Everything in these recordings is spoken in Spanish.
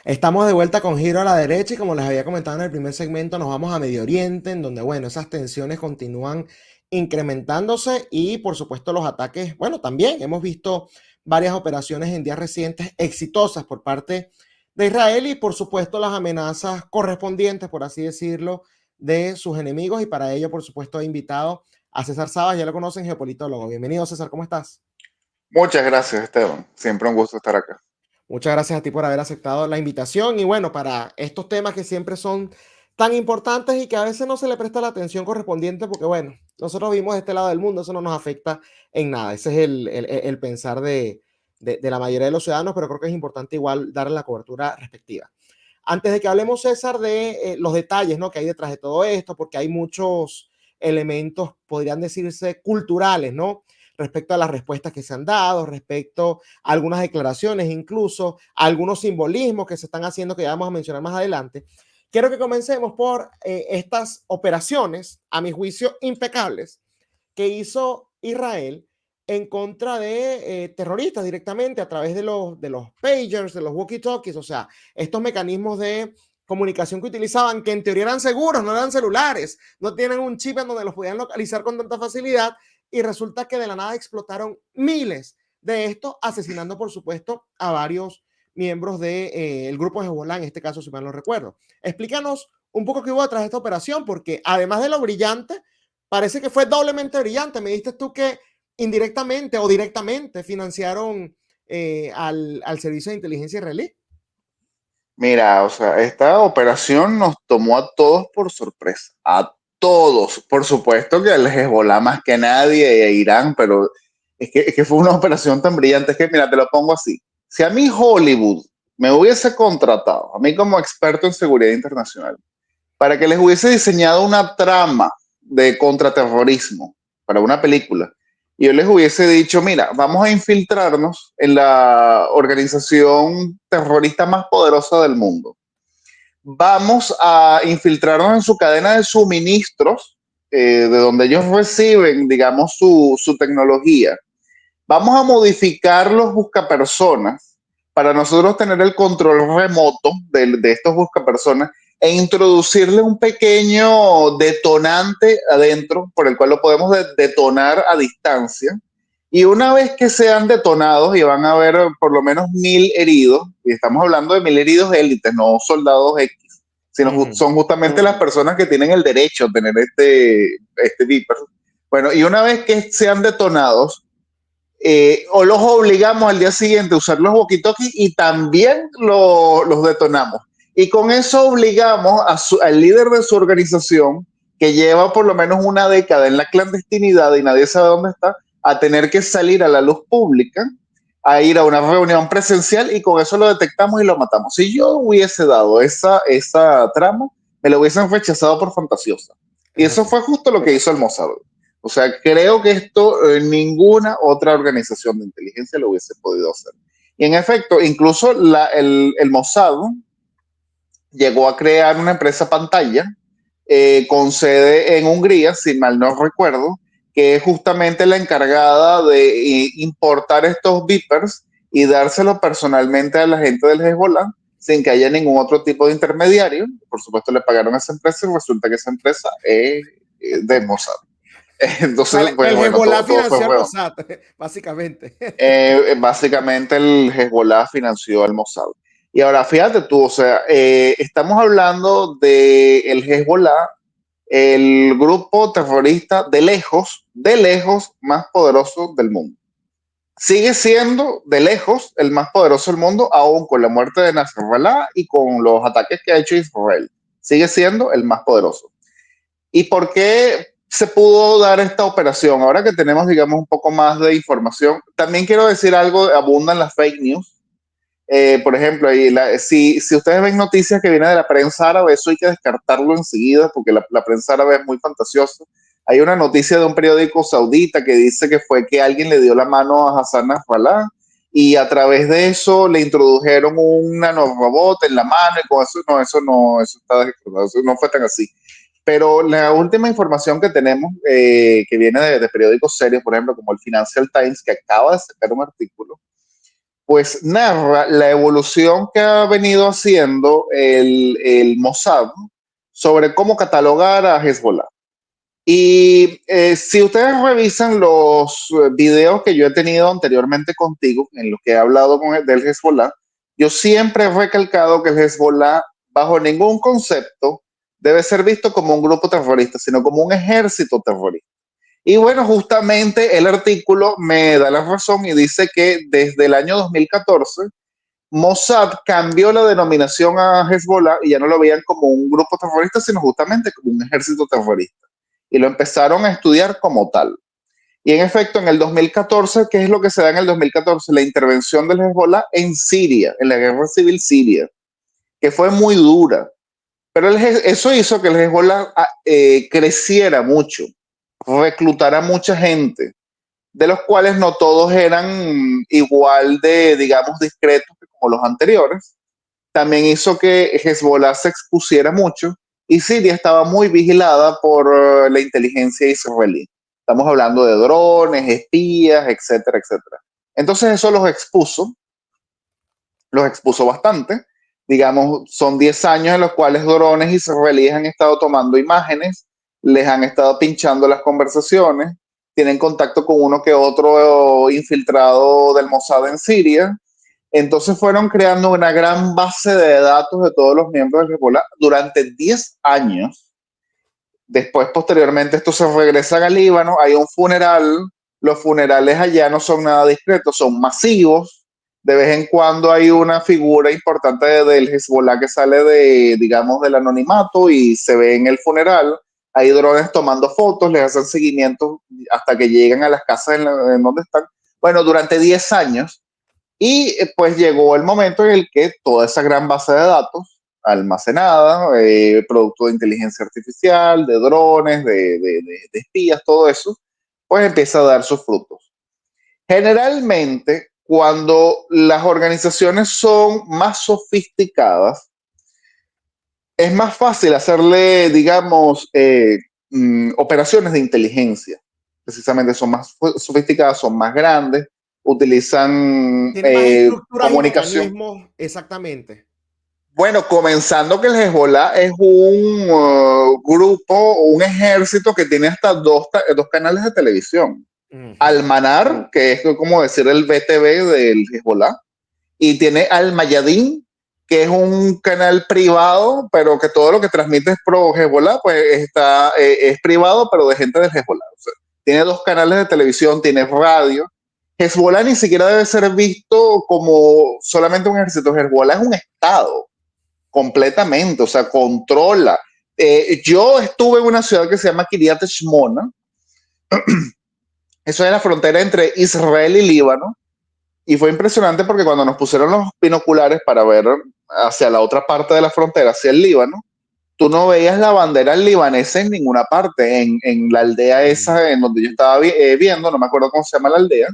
Estamos de vuelta con Giro a la derecha y como les había comentado en el primer segmento, nos vamos a Medio Oriente, en donde, bueno, esas tensiones continúan incrementándose y, por supuesto, los ataques, bueno, también hemos visto varias operaciones en días recientes exitosas por parte de Israel y, por supuesto, las amenazas correspondientes, por así decirlo, de sus enemigos y para ello, por supuesto, he invitado a César Sabas, ya lo conocen, geopolitólogo. Bienvenido, César, ¿cómo estás? Muchas gracias, Esteban. Siempre un gusto estar acá. Muchas gracias a ti por haber aceptado la invitación y bueno, para estos temas que siempre son tan importantes y que a veces no se le presta la atención correspondiente porque bueno, nosotros vivimos de este lado del mundo, eso no nos afecta en nada, ese es el pensar de la mayoría de los ciudadanos, pero creo que es importante igual darle la cobertura respectiva. Antes de que hablemos, César, de los detalles, ¿no?, que hay detrás de todo esto, porque hay muchos elementos, podrían decirse, culturales, ¿no?, respecto a las respuestas que se han dado, respecto a algunas declaraciones, incluso a algunos simbolismos que se están haciendo, que ya vamos a mencionar más adelante. Quiero que comencemos por estas operaciones, a mi juicio, impecables, que hizo Israel en contra de terroristas directamente a través de los pagers, de los walkie-talkies, o sea, estos mecanismos de comunicación que utilizaban, que en teoría eran seguros, no eran celulares, no tienen un chip en donde los podían localizar con tanta facilidad, y resulta que de la nada explotaron miles de estos, asesinando, por supuesto, a varios miembros del grupo Hezbollah, en este caso, si mal no recuerdo. Explícanos un poco qué hubo detrás de esta operación, porque además de lo brillante, parece que fue doblemente brillante. Me dijiste tú que indirectamente o directamente financiaron al servicio de inteligencia israelí. Mira, o sea, esta operación nos tomó a todos por sorpresa. A todos. Por supuesto que el Hezbollah más que nadie, e Irán, pero es que fue una operación tan brillante. Es que, mira, te lo pongo así. Si a mí Hollywood me hubiese contratado, a mí como experto en seguridad internacional, para que les hubiese diseñado una trama de contraterrorismo para una película. Y yo les hubiese dicho, mira, vamos a infiltrarnos en la organización terrorista más poderosa del mundo. Vamos a infiltrarnos en su cadena de suministros, de donde ellos reciben, digamos, su tecnología. Vamos a modificar los buscapersonas para nosotros tener el control remoto de estos buscapersonas e introducirle un pequeño detonante adentro por el cual lo podemos detonar a distancia. Y una vez que sean detonados y van a haber por lo menos 1000 heridos, y estamos hablando de 1000 heridos élites, no soldados X, sino son justamente las personas que tienen el derecho a tener este viper. Bueno, y una vez que sean detonados, o los obligamos al día siguiente a usar los walkie-talkies y también los detonamos. Y con eso obligamos al líder de su organización, que lleva por lo menos una década en la clandestinidad y nadie sabe dónde está, a tener que salir a la luz pública, a ir a una reunión presencial y con eso lo detectamos y lo matamos. Si yo hubiese dado esa trama, me lo hubiesen rechazado por fantasiosa. Y Es eso así. fue justo lo que hizo el Mossad. O sea, creo que esto ninguna otra organización de inteligencia lo hubiese podido hacer. Y en efecto, incluso el Mossad llegó a crear una empresa pantalla con sede en Hungría, si mal no recuerdo, que es justamente la encargada de importar estos beepers y dárselo personalmente a la gente del Hezbollah sin que haya ningún otro tipo de intermediario. Por supuesto, le pagaron a esa empresa y resulta que esa empresa es de Mossad. O sea, Entonces, pues el bueno, Hezbollah todo fue financió al bueno. Mossad, básicamente. Básicamente el Hezbollah financió al Mossad. Y ahora fíjate tú, o sea, estamos hablando del Hezbollah, el grupo terrorista de lejos más poderoso del mundo. Sigue siendo de lejos el más poderoso del mundo, aún con la muerte de Nasrallah y con los ataques que ha hecho Israel. Sigue siendo el más poderoso. ¿Y por qué se pudo dar esta operación? Ahora que tenemos, digamos, un poco más de información, también quiero decir algo, abundan las fake news. Por ejemplo, si ustedes ven noticias que vienen de la prensa árabe, eso hay que descartarlo enseguida porque la prensa árabe es muy fantasiosa. Hay una noticia de un periódico saudita que dice que fue que alguien le dio la mano a Hassan Nasrallah y a través de eso le introdujeron un nanorobot en la mano y con eso está descartado, eso no fue tan así. Pero la última información que tenemos, que viene de periódicos serios, por ejemplo, como el Financial Times, que acaba de sacar un artículo, pues narra la evolución que ha venido haciendo el Mossad sobre cómo catalogar a Hezbollah. Y si ustedes revisan los videos que yo he tenido anteriormente contigo, en los que he hablado del Hezbollah, yo siempre he recalcado que el Hezbollah, bajo ningún concepto, debe ser visto como un grupo terrorista, sino como un ejército terrorista. Y bueno, justamente el artículo me da la razón y dice que desde el año 2014 Mossad cambió la denominación a Hezbollah y ya no lo veían como un grupo terrorista, sino justamente como un ejército terrorista. Y lo empezaron a estudiar como tal. Y en efecto, en el 2014, ¿qué es lo que se da en el 2014? La intervención del Hezbollah en Siria, en la guerra civil siria, que fue muy dura. Pero eso hizo que el Hezbollah creciera mucho, reclutara mucha gente, de los cuales no todos eran igual de, digamos, discretos que como los anteriores. También hizo que Hezbollah se expusiera mucho y Siria estaba muy vigilada por la inteligencia israelí. Estamos hablando de drones, espías, etcétera, etcétera. Entonces eso los expuso bastante. Digamos, son 10 años en los cuales drones israelíes han estado tomando imágenes, les han estado pinchando las conversaciones, tienen contacto con uno que otro infiltrado del Mossad en Siria. Entonces fueron creando una gran base de datos de todos los miembros del Hezbollah durante 10 años. Después, posteriormente, estos se regresan al Líbano, hay un funeral, los funerales allá no son nada discretos, son masivos. De vez en cuando hay una figura importante del Hezbollah que sale de, digamos, del anonimato y se ve en el funeral. Hay drones tomando fotos, les hacen seguimiento hasta que llegan a las casas en donde están. Bueno, durante 10 años. Y pues llegó el momento en el que toda esa gran base de datos almacenada, producto de inteligencia artificial, de drones, de espías, todo eso, pues empieza a dar sus frutos. Generalmente, cuando las organizaciones son más sofisticadas, es más fácil hacerle, digamos, operaciones de inteligencia. Precisamente son más sofisticadas, son más grandes, utilizan Tiene más estructuras y comunicación. mecanismos, exactamente. Bueno, comenzando que el Hezbollah es un grupo, un ejército que tiene hasta dos canales de televisión. Al-Manar, que es como decir el BTV del Hezbollah, y tiene Al-Mayadin, que es un canal privado, pero que todo lo que transmite es pro Hezbollah, pues es privado, pero de gente del Hezbollah. O sea, tiene dos canales de televisión, tiene radio. Hezbollah ni siquiera debe ser visto como solamente un ejército. Hezbollah es un estado completamente, o sea, controla. Yo estuve en una ciudad que se llama Kiryat Shmona, eso es la frontera entre Israel y Líbano, y fue impresionante porque cuando nos pusieron los binoculares para ver hacia la otra parte de la frontera, hacia el Líbano, tú no veías la bandera libanesa en ninguna parte, en la aldea esa en donde yo estaba viendo, no me acuerdo cómo se llama la aldea,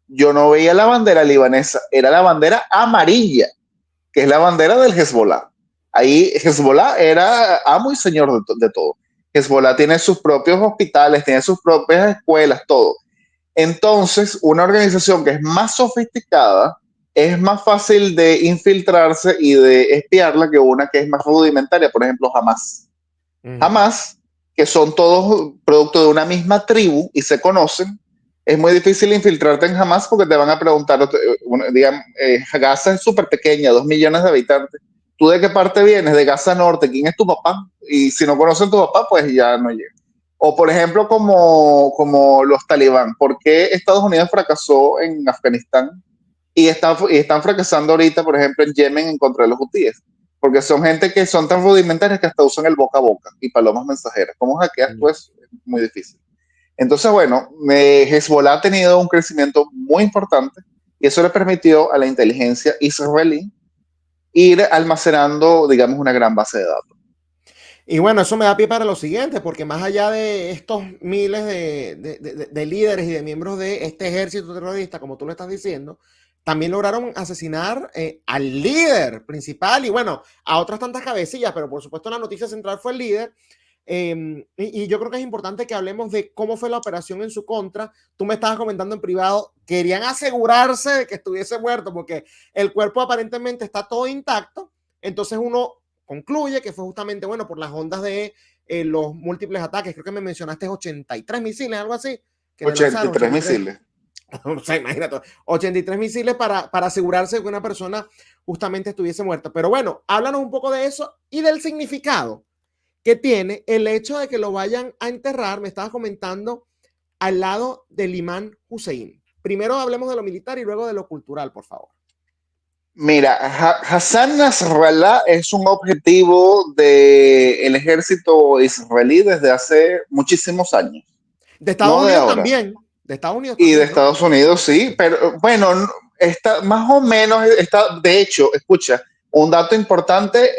yo no veía la bandera libanesa, era la bandera amarilla, que es la bandera del Hezbollah. Ahí Hezbollah era amo y señor de todo. Hezbollah tiene sus propios hospitales, tiene sus propias escuelas, todo. Entonces, una organización que es más sofisticada es más fácil de infiltrarse y de espiarla que una que es más rudimentaria, por ejemplo, Hamas. Hamas, que son todos producto de una misma tribu y se conocen, es muy difícil infiltrarte en Hamas porque te van a preguntar, digamos, Gaza es súper pequeña, 2 millones de habitantes. ¿Tú de qué parte vienes? De Gaza Norte. ¿Quién es tu papá? Y si no conocen a tu papá, pues ya no llega. O por ejemplo, como los talibán. ¿Por qué Estados Unidos fracasó en Afganistán están fracasando ahorita, por ejemplo, en Yemen en contra de los hutíes? Porque son gente que son tan rudimentarias que hasta usan el boca a boca y palomas mensajeras. ¿Cómo hackeas tú eso? Es muy difícil. Entonces, bueno, Hezbollah ha tenido un crecimiento muy importante y eso le permitió a la inteligencia israelí ir almacenando, digamos, una gran base de datos. Y bueno, eso me da pie para lo siguiente, porque más allá de estos miles de líderes y de miembros de este ejército terrorista, como tú lo estás diciendo, también lograron asesinar al líder principal y bueno, a otras tantas cabecillas, pero por supuesto la noticia central fue el líder, Y yo creo que es importante que hablemos de cómo fue la operación en su contra. Tú me estabas comentando en privado, querían asegurarse de que estuviese muerto porque el cuerpo aparentemente está todo intacto. Entonces uno concluye que fue justamente, bueno, por las ondas de los múltiples ataques. Creo que me mencionaste 83 misiles, algo así, que le lanzaron. 83 misiles. O sea, imagínate, 83 misiles para asegurarse de que una persona justamente estuviese muerta. Pero bueno, háblanos un poco de eso y del significado que tiene el hecho de que lo vayan a enterrar, me estabas comentando, al lado del imán Hussein. Primero hablemos de lo militar y luego de lo cultural, por favor. Mira, Hassan Nasrallah es un objetivo del ejército israelí desde hace muchísimos años, De Estados no de Unidos ahora. también. De Estados Unidos Y de también, ¿no? Estados Unidos, sí, pero bueno, está más o menos, está, de hecho, escucha, un dato importante,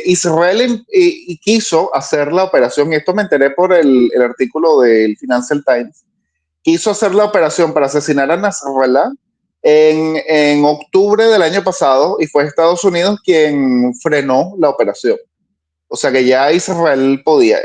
Israel quiso hacer la operación, y esto me enteré por el artículo del Financial Times, quiso hacer la operación para asesinar a Nasrallah en octubre del año pasado, y fue Estados Unidos quien frenó la operación. O sea que ya Israel podía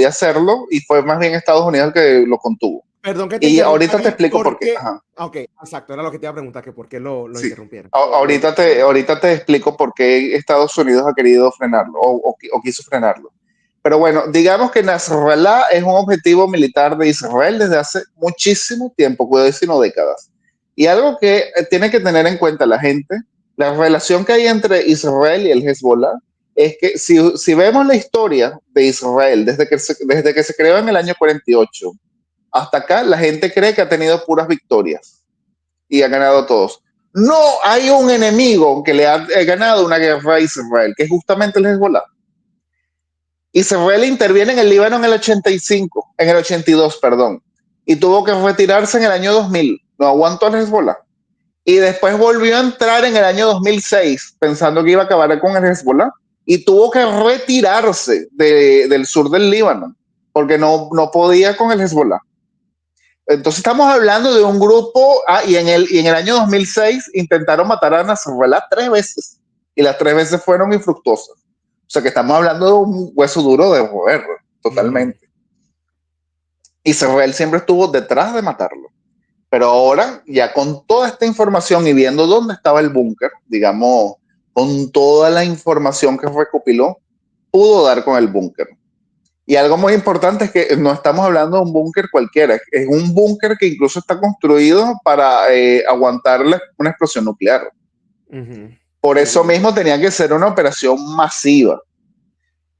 hacerlo, y fue más bien Estados Unidos el que lo contuvo. Perdón que te Y interrumpa ahorita te ahí, explico por qué. porque... Ajá. Ok, exacto, era lo que te iba a preguntar, que por qué lo Sí. interrumpieron. Ahorita te explico por qué Estados Unidos ha querido frenarlo o quiso frenarlo. Pero bueno, digamos que Nasrallah es un objetivo militar de Israel desde hace muchísimo tiempo, puedo decir no décadas. Y algo que tiene que tener en cuenta la gente, la relación que hay entre Israel y el Hezbollah, es que si vemos la historia de Israel desde que se creó en el año 48 hasta acá, la gente cree que ha tenido puras victorias y ha ganado todos. No hay un enemigo que le ha ganado una guerra a Israel, que es justamente el Hezbollah. Israel interviene en el Líbano en el 85, en el 82, perdón, y tuvo que retirarse en el año 2000. No aguantó el Hezbollah. Y después volvió a entrar en el año 2006, pensando que iba a acabar con el Hezbollah, y tuvo que retirarse del sur del Líbano, porque no podía con el Hezbollah. Entonces estamos hablando de un grupo, y en el año 2006 intentaron matar a Nasrallah 3 veces, y las 3 veces fueron infructuosas. O sea que estamos hablando de un hueso duro de roer, totalmente. Israel siempre estuvo detrás de matarlo. Pero ahora, ya con toda esta información y viendo dónde estaba el búnker, digamos, con toda la información que recopiló, pudo dar con el búnker. Y algo muy importante es que no estamos hablando de un búnker cualquiera, es un búnker que incluso está construido para aguantar una explosión nuclear. Por eso mismo tenía que ser una operación masiva,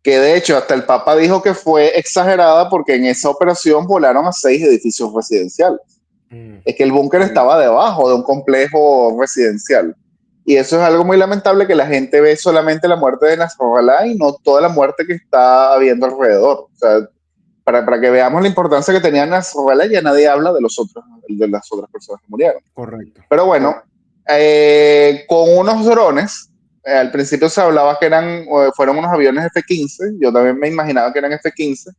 que de hecho hasta el Papa dijo que fue exagerada porque en esa operación volaron a 6 edificios residenciales. Es que el búnker estaba debajo de un complejo residencial. Y eso es algo muy lamentable, que la gente ve solamente la muerte de Nasrallah y no toda la muerte que está habiendo alrededor. O sea, para que veamos la importancia que tenía Nasrallah, ya nadie habla de las otras personas que murieron. Correcto. Pero bueno, con unos drones, al principio se hablaba que fueron unos aviones F-15, yo también me imaginaba que eran F-15,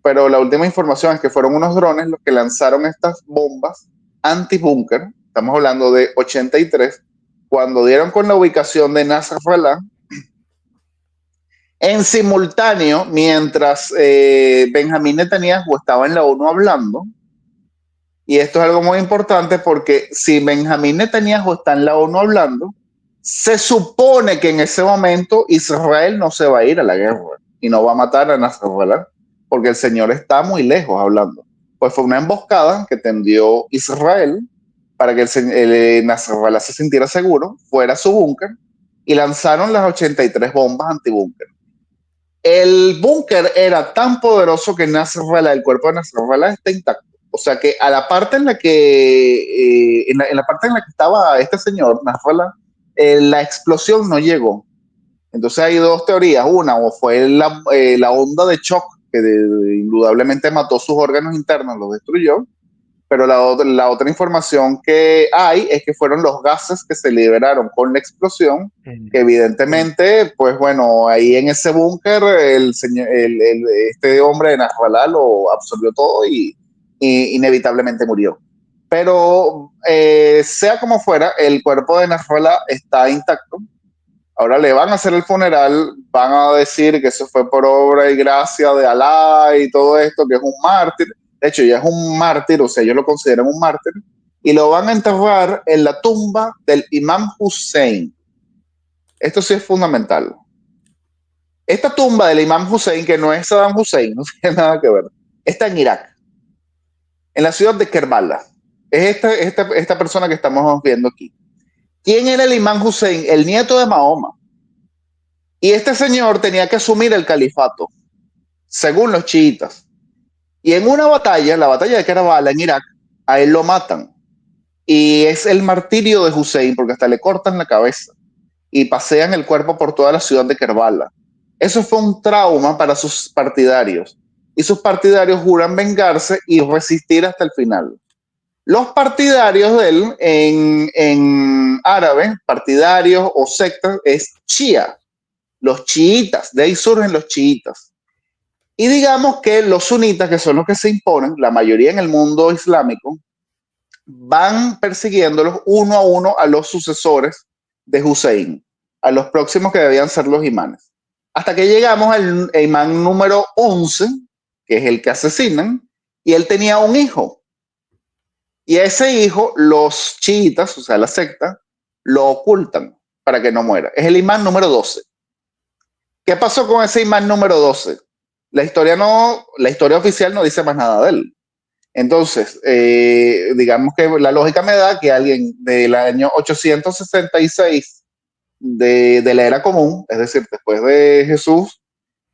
pero la última información es que fueron unos drones los que lanzaron estas bombas anti-búnker, estamos hablando de 83, cuando dieron con la ubicación de Nasrallah, en simultáneo, mientras Benjamín Netanyahu estaba en la ONU hablando. Y esto es algo muy importante porque si Benjamín Netanyahu está en la ONU hablando, se supone que en ese momento Israel no se va a ir a la guerra y no va a matar a Nasrallah, porque el señor está muy lejos hablando. Pues fue una emboscada que tendió Israel para que el Nasrallah se sintiera seguro, fuera a su búnker, y lanzaron las 83 bombas antibúnker. El búnker era tan poderoso que Nasrallah, el cuerpo de Nasrallah está intacto. O sea que a la parte en la que, en la parte en la que estaba este señor, Nasrallah, la explosión no llegó. Entonces hay dos teorías. Una, o fue la onda de shock que indudablemente mató sus órganos internos, los destruyó, pero la otra información que hay es que fueron los gases que se liberaron con la explosión, que evidentemente, pues bueno, ahí en ese búnker este hombre de Nasrallah lo absorbió todo y inevitablemente murió. Pero sea como fuera, el cuerpo de Nasrallah está intacto. Ahora le van a hacer el funeral, van a decir que eso fue por obra y gracia de Alá y todo esto, que es un mártir. De hecho, ya es un mártir, o sea, ellos lo consideran un mártir, y lo van a enterrar en la tumba del Imam Hussein. Esto sí es fundamental. Esta tumba del Imam Hussein, que no es Saddam Hussein, no tiene nada que ver, está en Irak, en la ciudad de Kerbala. Es esta persona que estamos viendo aquí. ¿Quién era el Imam Hussein? El nieto de Mahoma. Y este señor tenía que asumir el califato, según los chiitas. Y en una batalla, la batalla de Kerbala en Irak, a él lo matan. Y es el martirio de Hussein, porque hasta le cortan la cabeza y pasean el cuerpo por toda la ciudad de Kerbala. Eso fue un trauma para sus partidarios. Y sus partidarios juran vengarse y resistir hasta el final. Los partidarios de él, en árabe, partidarios o sectas, es Shia, los chiitas, de ahí surgen los chiitas. Y digamos que los sunitas, que son los que se imponen, la mayoría en el mundo islámico, van persiguiéndolos uno a uno a los sucesores de Hussein, a los próximos que debían ser los imanes. Hasta que llegamos al imán número 11, que es el que asesinan, y él tenía un hijo. Y a ese hijo, los chiitas, o sea, la secta, lo ocultan para que no muera. Es el imán número 12. ¿Qué pasó con ese imán número 12? La historia oficial no dice más nada de él. Entonces, digamos que la lógica me da que alguien del año 866 de la era común, es decir, después de Jesús,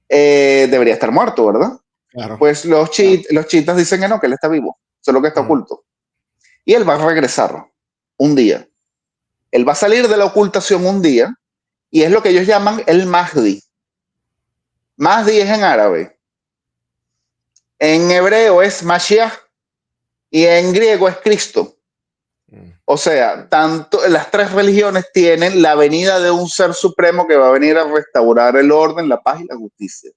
debería estar muerto, ¿verdad? Claro. Pues los chiitas dicen que no, que él está vivo, solo que está oculto. Y él va a regresar un día. Él va a salir de la ocultación un día y es lo que ellos llaman el Mahdi. Mahdi es en árabe. En hebreo es Mashiach y en griego es Cristo. O sea, tanto las tres religiones tienen la venida de un ser supremo que va a venir a restaurar el orden, la paz y la justicia.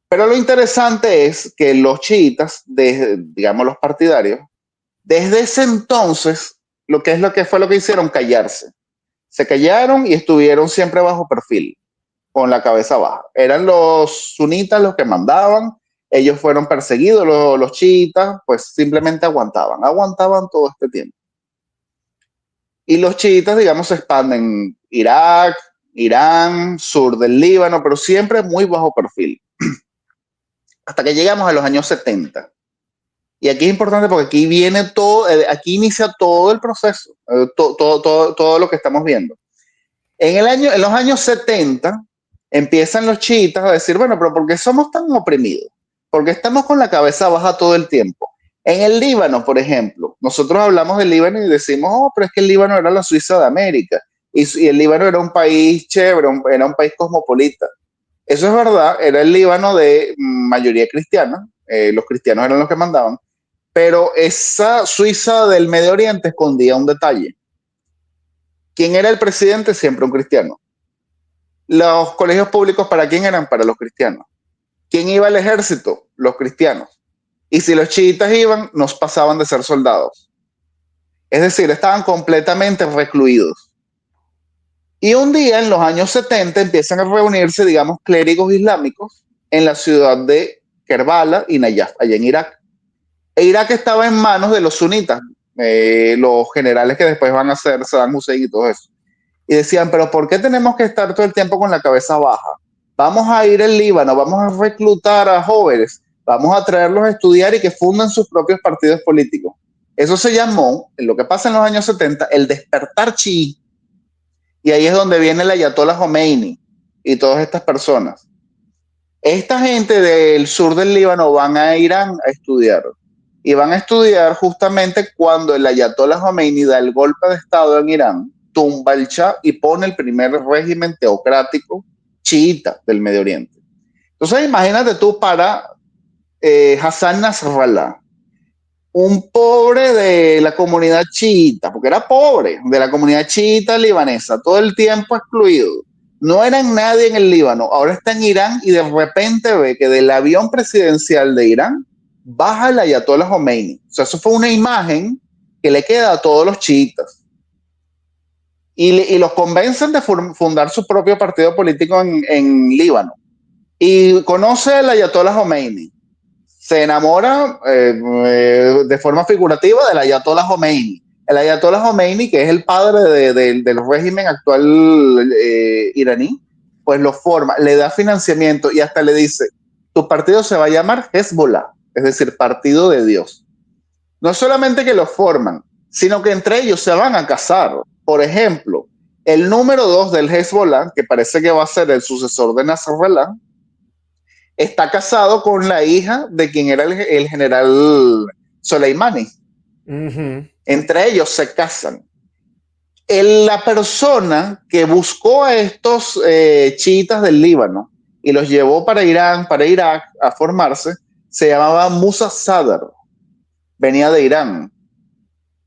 Pero lo interesante es que los chiitas, digamos los partidarios, desde ese entonces, lo que fue lo que hicieron, callarse. Se callaron y estuvieron siempre bajo perfil, con la cabeza baja. Eran los sunitas los que mandaban, ellos fueron perseguidos, los chiitas, pues simplemente aguantaban todo este tiempo. Y los chiitas, digamos, se expanden Irak, Irán, sur del Líbano, pero siempre muy bajo perfil. Hasta que llegamos a los años 70. Y aquí es importante porque aquí viene todo, aquí inicia todo el proceso, todo lo que estamos viendo. En los años 70 empiezan los chiitas a decir, bueno, pero ¿por qué somos tan oprimidos? ¿Por qué estamos con la cabeza baja todo el tiempo? En el Líbano, por ejemplo, nosotros hablamos del Líbano y decimos, oh, pero es que el Líbano era la Suiza de América y el Líbano era un país chévere, era un país cosmopolita. Eso es verdad, era el Líbano de mayoría cristiana, los cristianos eran los que mandaban, pero esa Suiza del Medio Oriente escondía un detalle. ¿Quién era el presidente? Siempre un cristiano. Los colegios públicos, ¿para quién eran? Para los cristianos. ¿Quién iba al ejército? Los cristianos. Y si los chiitas iban, nos pasaban de ser soldados. Es decir, estaban completamente recluidos. Y un día, en los años 70, empiezan a reunirse, digamos, clérigos islámicos en la ciudad de Kerbala y Nayaf, allá en Irak. E Irak estaba en manos de los sunitas, los generales que después van a ser Saddam Hussein y todo eso. Y decían, pero ¿por qué tenemos que estar todo el tiempo con la cabeza baja? Vamos a ir al Líbano, vamos a reclutar a jóvenes, vamos a traerlos a estudiar y que funden sus propios partidos políticos. Eso se llamó, en lo que pasa en los años 70, el despertar chií. Y ahí es donde viene el Ayatollah Khomeini y todas estas personas. Esta gente del sur del Líbano van a Irán a estudiar. Y van a estudiar justamente cuando el Ayatollah Khomeini da el golpe de Estado en Irán, tumba el Shah y pone el primer régimen teocrático chiita del Medio Oriente. Entonces imagínate tú para Hassan Nasrallah, un pobre de la comunidad chiita, porque era pobre, de la comunidad chiita libanesa, todo el tiempo excluido. No eran nadie en el Líbano, ahora está en Irán y de repente ve que del avión presidencial de Irán baja el Ayatollah Khomeini. O sea, eso fue una imagen que le queda a todos los chiitas. y los convencen de fundar su propio partido político en Líbano. Y conoce al Ayatollah Khomeini. Se enamora de forma figurativa del Ayatollah Khomeini. El Ayatollah Khomeini, que es el padre del régimen actual iraní, pues lo forma, le da financiamiento y hasta le dice, tu partido se va a llamar Hezbollah, es decir, Partido de Dios. No solamente que lo forman, sino que entre ellos se van a casar. Por ejemplo, el número 2 del Hezbollah, que parece que va a ser el sucesor de Nasrallah, está casado con la hija de quien era el general Soleimani. Entre ellos se casan. La persona que buscó a estos chiitas del Líbano y los llevó para Irán, para Irak a formarse, se llamaba Musa Sadr. Venía de Irán.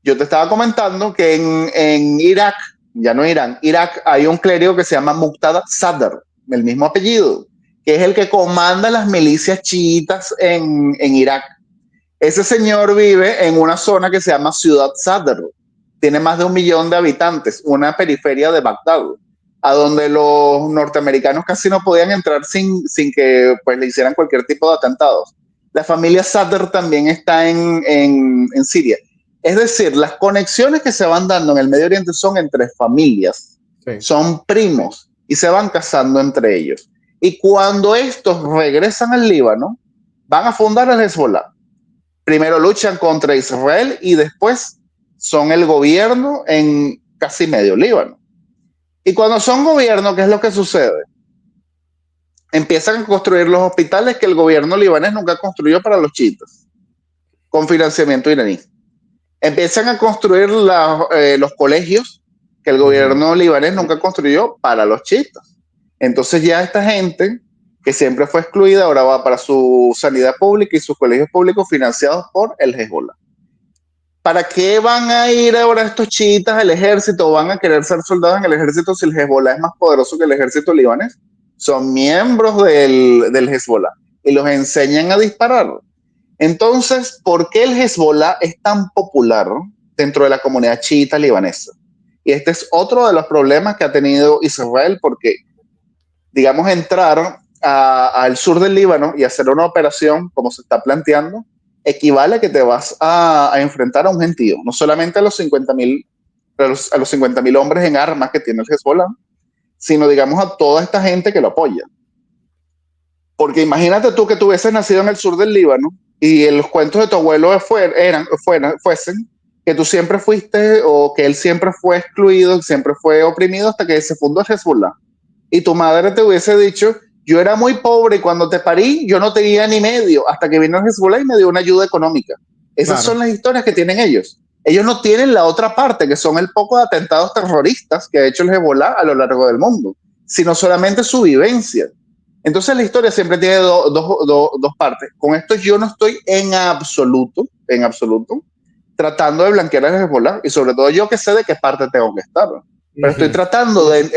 Yo te estaba comentando que en Irak, ya no Irán, Irak hay un clérigo que se llama Muqtada Sadr, el mismo apellido, que es el que comanda las milicias chiitas en Irak. Ese señor vive en una zona que se llama Ciudad Sadr. Tiene más de 1 millón de habitantes, una periferia de Bagdad, a donde los norteamericanos casi no podían entrar sin que pues, le hicieran cualquier tipo de atentados. La familia Sadr también está en Siria. Es decir, las conexiones que se van dando en el Medio Oriente son entre familias, sí. Son primos y se van casando entre ellos. Y cuando estos regresan al Líbano, van a fundar el Hezbollah. Primero luchan contra Israel y después son el gobierno en casi medio Líbano. Y cuando son gobierno, ¿qué es lo que sucede? Empiezan a construir los hospitales que el gobierno libanés nunca construyó para los chiitas, con financiamiento iraní. Empiezan a construir los colegios que el gobierno libanés nunca construyó para los chiitas. Entonces ya esta gente que siempre fue excluida ahora va para su sanidad pública y sus colegios públicos financiados por el Hezbollah. ¿Para qué van a ir ahora estos chiitas al ejército o van a querer ser soldados en el ejército si el Hezbollah es más poderoso que el ejército libanés? Son miembros del Hezbollah y los enseñan a disparar. Entonces, ¿por qué el Hezbollah es tan popular dentro de la comunidad chiita libanesa? Y este es otro de los problemas que ha tenido Israel porque, digamos, entrar al sur del Líbano y hacer una operación como se está planteando equivale a que te vas a enfrentar a un gentío, no solamente a los 50.000 hombres en armas que tiene el Hezbollah, sino digamos a toda esta gente que lo apoya. Porque imagínate tú que tú hubieses nacido en el sur del Líbano y los cuentos de tu abuelo fuesen que tú siempre fuiste o que él siempre fue excluido, siempre fue oprimido hasta que se fundó el Hezbollah. Y tu madre te hubiese dicho, yo era muy pobre y cuando te parí yo no tenía ni medio, hasta que vino el Hezbollah y me dio una ayuda económica. Esas son las historias que tienen ellos. Ellos no tienen la otra parte, que son el poco de atentados terroristas que ha hecho el Hezbollah a lo largo del mundo, sino solamente su vivencia. Entonces la historia siempre tiene dos partes. Con esto yo no estoy en absoluto, tratando de blanquear al Hezbollah, y sobre todo yo que sé de qué parte tengo que estar. Pero estoy tratando de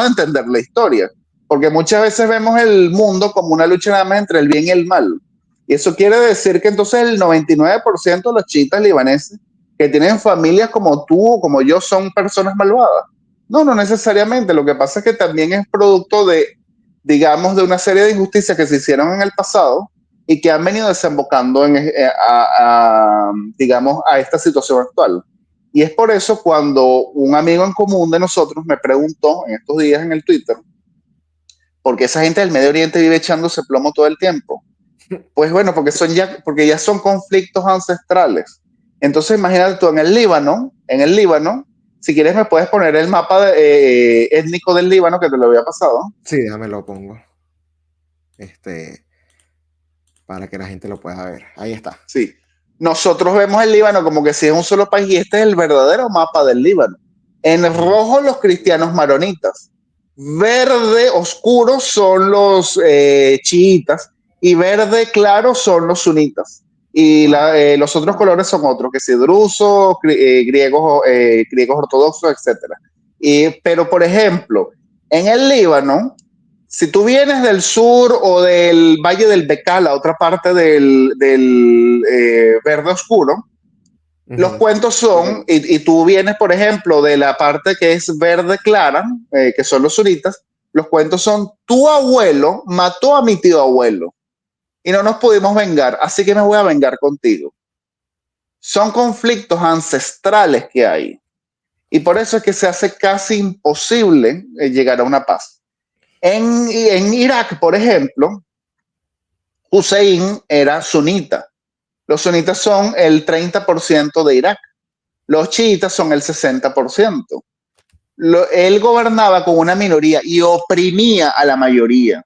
entender la historia, porque muchas veces vemos el mundo como una lucha nada más entre el bien y el mal. Y eso quiere decir que entonces el 99% de los chiitas libaneses que tienen familias como tú o como yo son personas malvadas. No necesariamente. Lo que pasa es que también es producto de, digamos, de una serie de injusticias que se hicieron en el pasado y que han venido desembocando digamos, a esta situación actual. Y es por eso cuando un amigo en común de nosotros me preguntó en estos días en el Twitter, ¿por qué esa gente del Medio Oriente vive echándose plomo todo el tiempo? Pues bueno, porque ya son conflictos ancestrales. Entonces imagínate tú en el Líbano, si quieres me puedes poner el mapa étnico del Líbano que te lo había pasado. Sí, déjame lo pongo. Para que la gente lo pueda ver. Ahí está. Sí. Nosotros vemos el Líbano como que si es un solo país y este es el verdadero mapa del Líbano. En rojo los cristianos maronitas, verde oscuro son los chiitas y verde claro son los sunitas. Y los otros colores son otros, que si drusos, griegos ortodoxos, etc. Pero, por ejemplo, en el Líbano, si tú vienes del sur o del Valle del Bekaa, la otra parte del verde oscuro, Los cuentos son, y tú vienes, por ejemplo, de la parte que es verde clara, que son los sunitas, los cuentos son: tu abuelo mató a mi tío abuelo y no nos pudimos vengar, así que me voy a vengar contigo. Son conflictos ancestrales que hay. Y por eso es que se hace casi imposible llegar a una paz. En Irak, por ejemplo, Hussein era sunita. Los sunitas son el 30% de Irak. Los chiitas son el 60%. Él gobernaba con una minoría y oprimía a la mayoría.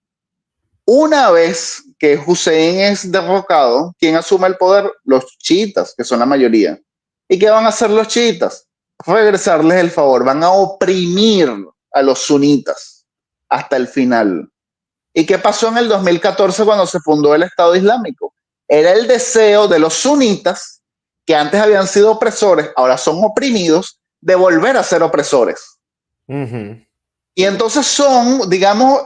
Una vez que Hussein es derrocado, ¿quién asume el poder? Los chiitas, que son la mayoría. ¿Y qué van a hacer los chiitas? Regresarles el favor, van a oprimir a los sunitas hasta el final. ¿Y qué pasó en el 2014 cuando se fundó el Estado Islámico? Era el deseo de los sunitas, que antes habían sido opresores, ahora son oprimidos, de volver a ser opresores. Y entonces son, digamos,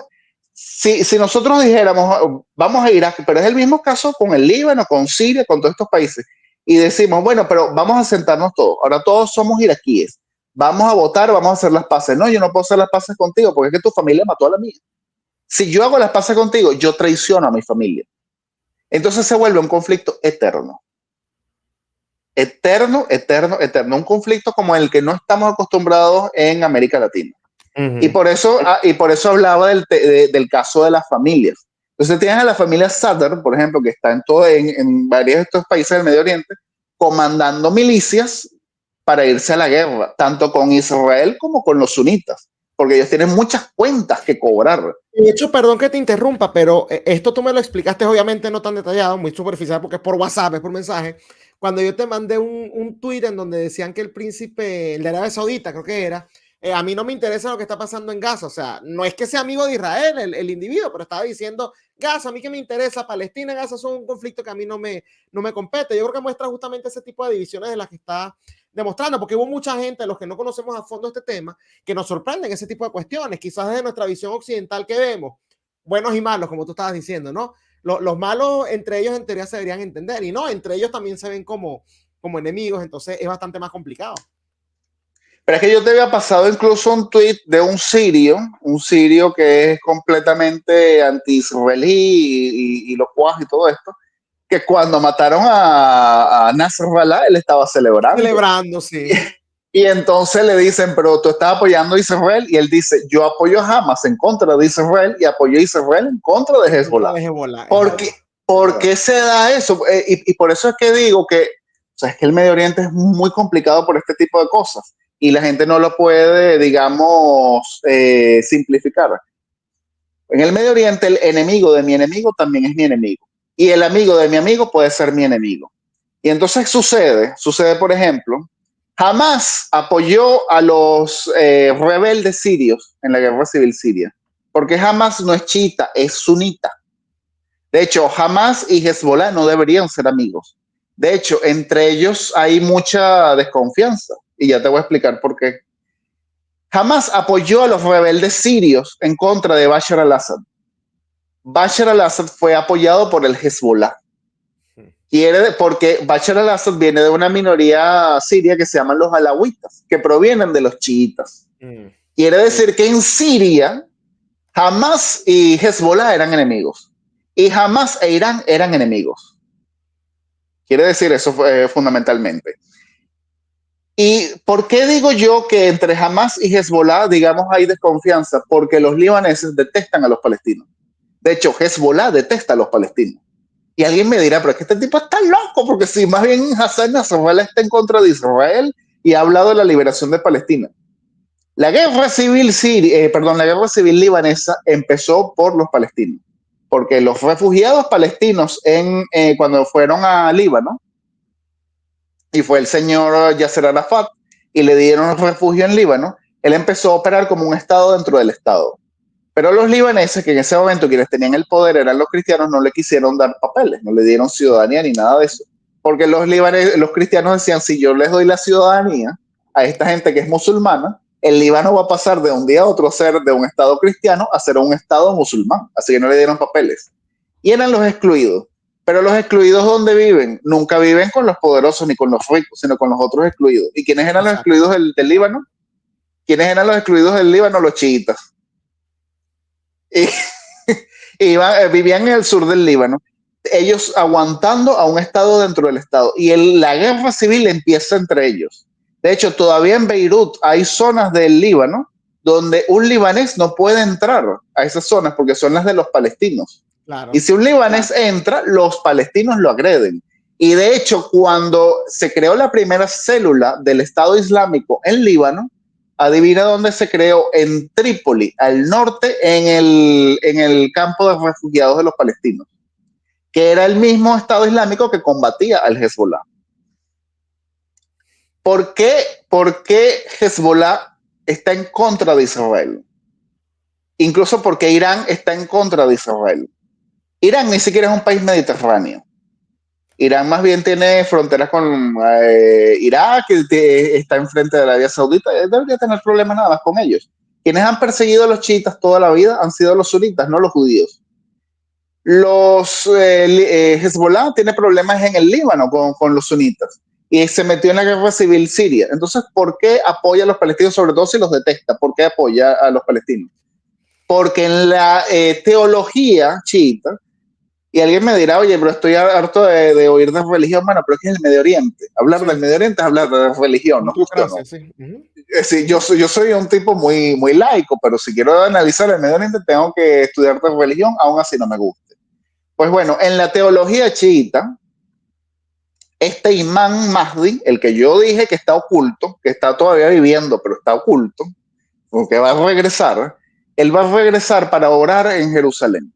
si nosotros dijéramos, vamos a Irak, pero es el mismo caso con el Líbano, con Siria, con todos estos países, y decimos, bueno, pero vamos a sentarnos todos, ahora todos somos iraquíes, vamos a votar, vamos a hacer las paces. No, yo no puedo hacer las paces contigo porque es que tu familia mató a la mía. Si yo hago las paces contigo, yo traiciono a mi familia. Entonces se vuelve un conflicto eterno. Eterno, eterno, eterno. Un conflicto como el que no estamos acostumbrados en América Latina. Y por eso hablaba del caso de las familias. Entonces tienes a la familia Sadr, por ejemplo, que está en varios de estos países del Medio Oriente, comandando milicias para irse a la guerra, tanto con Israel como con los sunitas, porque ellos tienen muchas cuentas que cobrar. De hecho, perdón que te interrumpa, pero esto tú me lo explicaste obviamente no tan detallado, muy superficial, porque es por WhatsApp, es por mensaje. Cuando yo te mandé un tweet en donde decían que el príncipe, el de Arabia Saudita, creo que era, a mí no me interesa lo que está pasando en Gaza, o sea, no es que sea amigo de Israel el individuo, pero estaba diciendo, Gaza, a mí que me interesa, Palestina y Gaza son un conflicto que a mí no me compete. Yo creo que muestra justamente ese tipo de divisiones de las que está demostrando, porque hubo mucha gente, los que no conocemos a fondo este tema, que nos sorprenden ese tipo de cuestiones, quizás desde nuestra visión occidental que vemos, buenos y malos, como tú estabas diciendo, ¿no? Los malos entre ellos en teoría se deberían entender, y no, entre ellos también se ven como enemigos, entonces es bastante más complicado. Pero es que yo te había pasado incluso un tweet de un sirio que es completamente anti-israelí y locuaz y todo esto, que cuando mataron a Nasrallah, él estaba celebrando. Celebrando, sí. Y entonces le dicen, pero tú estás apoyando a Israel, y él dice, yo apoyo a Hamas en contra de Israel y apoyo a Israel en contra de Hezbollah. ¿Por qué se da eso? Y por eso es que digo que, o sea, es que el Medio Oriente es muy complicado por este tipo de cosas y la gente no lo puede, digamos, simplificar. En el Medio Oriente el enemigo de mi enemigo también es mi enemigo y el amigo de mi amigo puede ser mi enemigo. Y entonces sucede, por ejemplo, Hamas apoyó a los rebeldes sirios en la guerra civil siria, porque Hamas no es chiita, es sunita. De hecho, Hamas y Hezbollah no deberían ser amigos. De hecho, entre ellos hay mucha desconfianza y ya te voy a explicar por qué. Hamas apoyó a los rebeldes sirios en contra de Bashar al-Assad. Bashar al-Assad fue apoyado por el Hezbollah. Porque Bashar al-Assad viene de una minoría siria que se llaman los alawitas, que provienen de los chiitas. Quiere decir que en Siria, Hamas y Hezbollah eran enemigos. Y Hamas e Irán eran enemigos. Quiere decir eso fundamentalmente. ¿Y por qué digo yo que entre Hamas y Hezbollah, digamos, hay desconfianza? Porque los libaneses detestan a los palestinos. De hecho, Hezbollah detesta a los palestinos. Y alguien me dirá, pero es que este tipo está loco, porque si más bien Hassan Nasrallah está en contra de Israel y ha hablado de la liberación de Palestina. La guerra civil libanesa empezó por los palestinos, porque los refugiados palestinos cuando fueron a Líbano, y fue el señor Yasser Arafat, y le dieron refugio en Líbano, él empezó a operar como un estado dentro del estado. Pero los libaneses, que en ese momento quienes tenían el poder eran los cristianos, no le quisieron dar papeles, no le dieron ciudadanía ni nada de eso. Porque los cristianos decían, si yo les doy la ciudadanía a esta gente que es musulmana, el Líbano va a pasar de un día a otro a ser de un estado cristiano a ser un estado musulmán. Así que no le dieron papeles. Y eran los excluidos. Pero los excluidos, ¿dónde viven? Nunca viven con los poderosos ni con los ricos, sino con los otros excluidos. ¿Y quiénes eran los Exacto. excluidos del Líbano? ¿Quiénes eran los excluidos del Líbano? Los chiitas. Y, vivían en el sur del Líbano, ellos aguantando a un Estado dentro del Estado. Y la guerra civil empieza entre ellos. De hecho, todavía en Beirut hay zonas del Líbano donde un libanés no puede entrar a esas zonas porque son las de los palestinos. Claro. Y si un libanés entra, los palestinos lo agreden. Y de hecho, cuando se creó la primera célula del Estado Islámico en Líbano, adivina dónde se creó, en Trípoli, al norte, en el campo de refugiados de los palestinos, que era el mismo Estado Islámico que combatía al Hezbollah. ¿Por qué Hezbollah está en contra de Israel? Incluso porque Irán está en contra de Israel. Irán ni siquiera es un país mediterráneo. Irán más bien tiene fronteras con Irak, que está enfrente de Arabia Saudita. Debería tener problemas nada más con ellos. Quienes han perseguido a los chiitas toda la vida han sido los sunitas, no los judíos. Hezbollah tiene problemas en el Líbano con los sunitas y se metió en la guerra civil siria. Entonces, ¿por qué apoya a los palestinos, sobre todo si los detesta? ¿Por qué apoya a los palestinos? Porque en la teología chiita, y alguien me dirá, oye, pero estoy harto de oír de religión. Bueno, pero es que es el Medio Oriente. Hablar del Medio Oriente es hablar de religión, ¿no? Justo, ¿no? Sí. Sí, yo soy un tipo muy, muy laico, pero si quiero analizar el Medio Oriente tengo que estudiar de religión, aún así no me guste. Pues bueno, en la teología chiita, este imán Mahdi, el que yo dije que está oculto, que está todavía viviendo, pero está oculto, porque va a regresar, él va a regresar para orar en Jerusalén,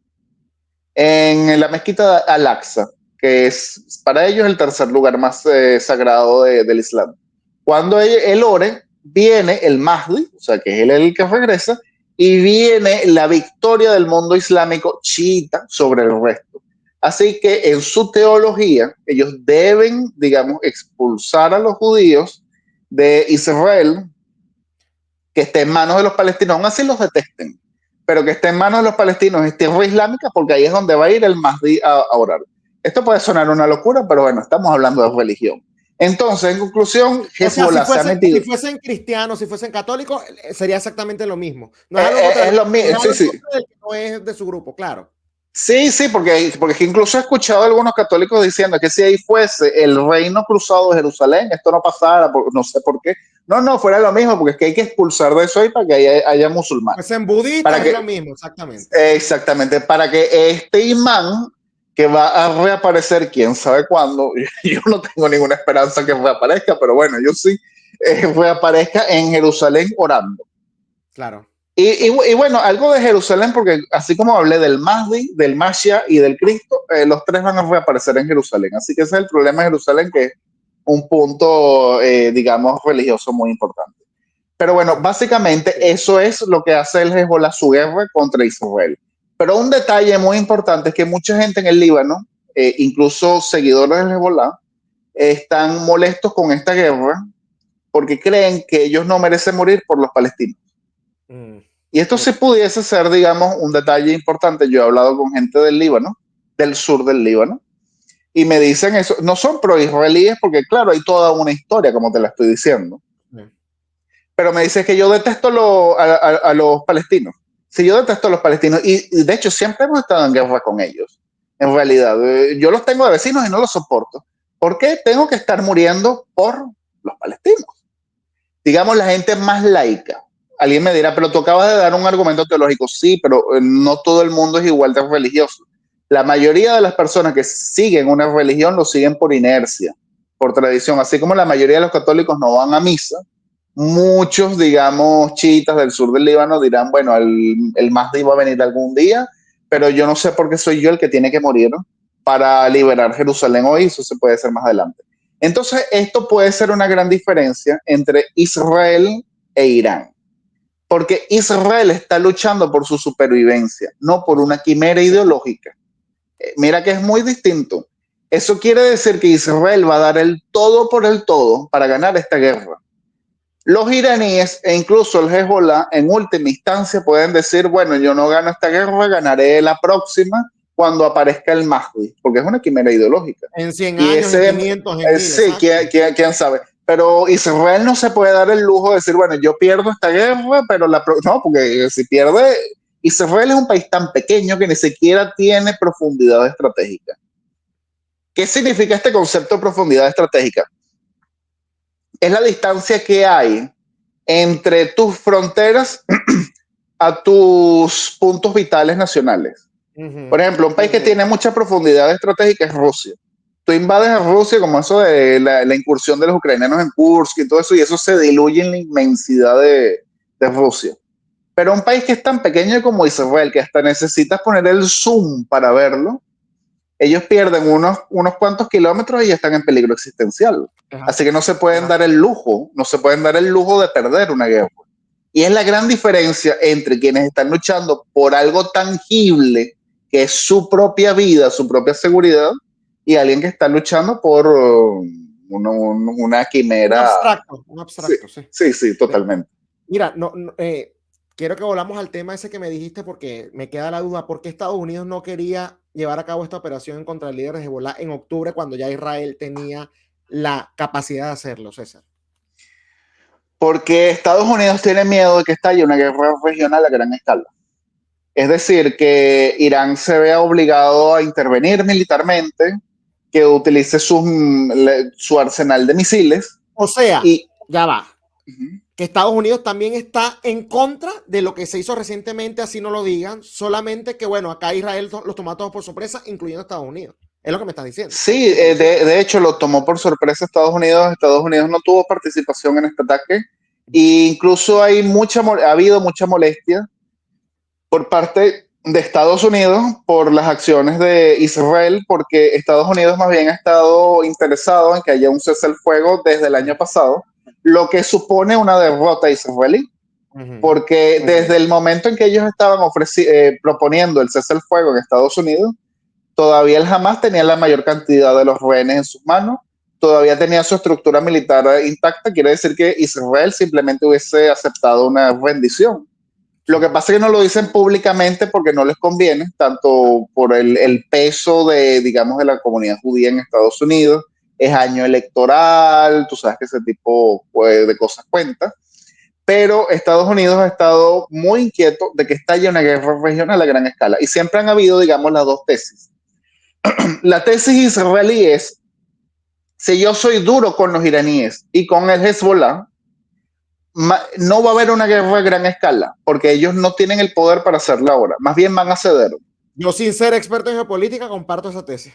en la mezquita de Al-Aqsa, que es para ellos el tercer lugar más sagrado del Islam. Cuando él ore, viene el Mahdi, o sea, que es él el que regresa, y viene la victoria del mundo islámico chiita sobre el resto. Así que en su teología, ellos deben, digamos, expulsar a los judíos de Israel, que esté en manos de los palestinos, aún así los detesten, pero que esté en manos de los palestinos, es tierra islámica, porque ahí es donde va a ir el Mahdi a orar. Esto puede sonar una locura, pero bueno, estamos hablando de religión. Entonces, en conclusión, Hezbollah se ha metido. Si fuesen cristianos, si fuesen católicos, sería exactamente lo mismo. No es lo mismo, sí, sí. No es de su grupo, claro. Sí, porque incluso he escuchado a algunos católicos diciendo que si ahí fuese el reino cruzado de Jerusalén, esto no pasara, no sé por qué. No, fuera lo mismo, porque es que hay que expulsar de eso ahí para que haya musulmanes. Pues en budistas es lo mismo, exactamente. Exactamente, para que este imán, que va a reaparecer quién sabe cuándo, yo no tengo ninguna esperanza que reaparezca, pero bueno, yo sí, reaparezca en Jerusalén orando. Claro. Y bueno, algo de Jerusalén, porque así como hablé del Mahdi, del Mashiach y del Cristo, los tres van a reaparecer en Jerusalén. Así que ese es el problema de Jerusalén, que es un punto, digamos, religioso muy importante. Pero bueno, básicamente eso es lo que hace el Hezbollah, su guerra contra Israel. Pero un detalle muy importante es que mucha gente en el Líbano, incluso seguidores del Hezbollah, están molestos con esta guerra porque creen que ellos no merecen morir por los palestinos. Y esto sí pudiese ser, digamos, un detalle importante. Yo he hablado con gente del Líbano, del sur del Líbano, y me dicen eso. No son pro-israelíes porque, claro, hay toda una historia, como te la estoy diciendo. Pero me dicen que yo detesto a los palestinos. Sí, yo detesto a los palestinos. Y de hecho, siempre hemos estado en guerra con ellos. En realidad, yo los tengo de vecinos y no los soporto. ¿Por qué tengo que estar muriendo por los palestinos? Digamos, la gente más laica. Alguien me dirá, pero tú acabas de dar un argumento teológico. Sí, pero no todo el mundo es igual de religioso. La mayoría de las personas que siguen una religión lo siguen por inercia, por tradición. Así como la mayoría de los católicos no van a misa, muchos, digamos, chiitas del sur del Líbano dirán, bueno, el Mahdi va a venir algún día, pero yo no sé por qué soy yo el que tiene que morir, ¿no?, para liberar Jerusalén hoy. Eso se puede hacer más adelante. Entonces, esto puede ser una gran diferencia entre Israel e Irán, porque Israel está luchando por su supervivencia, no por una quimera ideológica. Mira que es muy distinto. Eso quiere decir que Israel va a dar el todo por el todo para ganar esta guerra. Los iraníes e incluso el Hezbollah en última instancia pueden decir, bueno, yo no gano esta guerra, ganaré la próxima, cuando aparezca el Mahdi, porque es una quimera ideológica. En 100 Y años, en ese, 500, en 1000, sí, exacto. quién sabe. Pero Israel no se puede dar el lujo de decir, bueno, yo pierdo esta guerra, pero no, porque si pierde, Israel es un país tan pequeño que ni siquiera tiene profundidad estratégica. ¿Qué significa este concepto de profundidad estratégica? Es la distancia que hay entre tus fronteras a tus puntos vitales nacionales. Por ejemplo, un país que tiene mucha profundidad estratégica es Rusia. Tú invades a Rusia como eso de la incursión de los ucranianos en Kursk y todo eso, y eso se diluye en la inmensidad de Rusia. Pero un país que es tan pequeño como Israel, que hasta necesitas poner el zoom para verlo, ellos pierden unos cuantos kilómetros y ya están en peligro existencial. Así que no se pueden dar el lujo, no se pueden dar el lujo de perder una guerra. Y es la gran diferencia entre quienes están luchando por algo tangible, que es su propia vida, su propia seguridad, y alguien que está luchando por una quimera. Un Sí, abstracto, sí. sí, totalmente. Mira, quiero que volvamos al tema ese que me dijiste porque me queda la duda, ¿por qué Estados Unidos no quería llevar a cabo esta operación contra el líder de Hezbollah en octubre cuando ya Israel tenía la capacidad de hacerlo, César? Porque Estados Unidos tiene miedo de que estalle una guerra regional a gran escala. Es decir, que Irán se vea obligado a intervenir militarmente, que utilice su arsenal de misiles O sea, y... ya va, que Estados Unidos también está en contra de lo que se hizo recientemente, así no lo digan, solamente que, bueno, acá Israel los tomó a todos por sorpresa, incluyendo Estados Unidos. Es lo que me estás diciendo. Sí, de hecho lo tomó por sorpresa Estados Unidos. Estados Unidos no tuvo participación en este ataque e incluso ha habido mucha molestia por parte de Estados Unidos por las acciones de Israel, porque Estados Unidos más bien ha estado interesado en que haya un cese al fuego desde el año pasado, lo que supone una derrota israelí, porque desde el momento en que ellos estaban proponiendo el cese al fuego en Estados Unidos, todavía el Hamas tenía la mayor cantidad de los rehenes en sus manos, todavía tenía su estructura militar intacta, quiere decir que Israel simplemente hubiese aceptado una rendición. Lo que pasa es que no lo dicen públicamente porque no les conviene, tanto por el peso digamos, de la comunidad judía en Estados Unidos, es año electoral, tú sabes que ese tipo de cosas cuenta, pero Estados Unidos ha estado muy inquieto de que estalle una guerra regional a gran escala, y siempre han habido, digamos, las dos tesis. La tesis israelí es, si yo soy duro con los iraníes y con el Hezbollah, no va a haber una guerra a gran escala, porque ellos no tienen el poder para hacerla ahora, más bien van a ceder. Yo, sin ser experto en geopolítica, comparto esa tesis.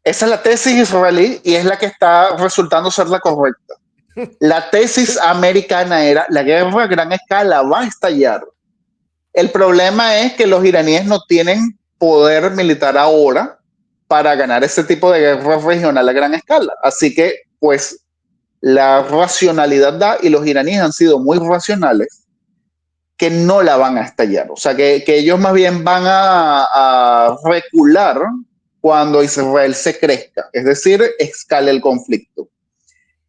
Esa es la tesis israelí y es la que está resultando ser la correcta. La tesis americana era, la guerra a gran escala va a estallar. El problema es que los iraníes no tienen poder militar ahora para ganar ese tipo de guerra regional a gran escala. Así que, pues, la racionalidad da, y los iraníes han sido muy racionales, que no la van a estallar. O sea, que ellos más bien van a recular cuando Israel se crezca, es decir, escale el conflicto.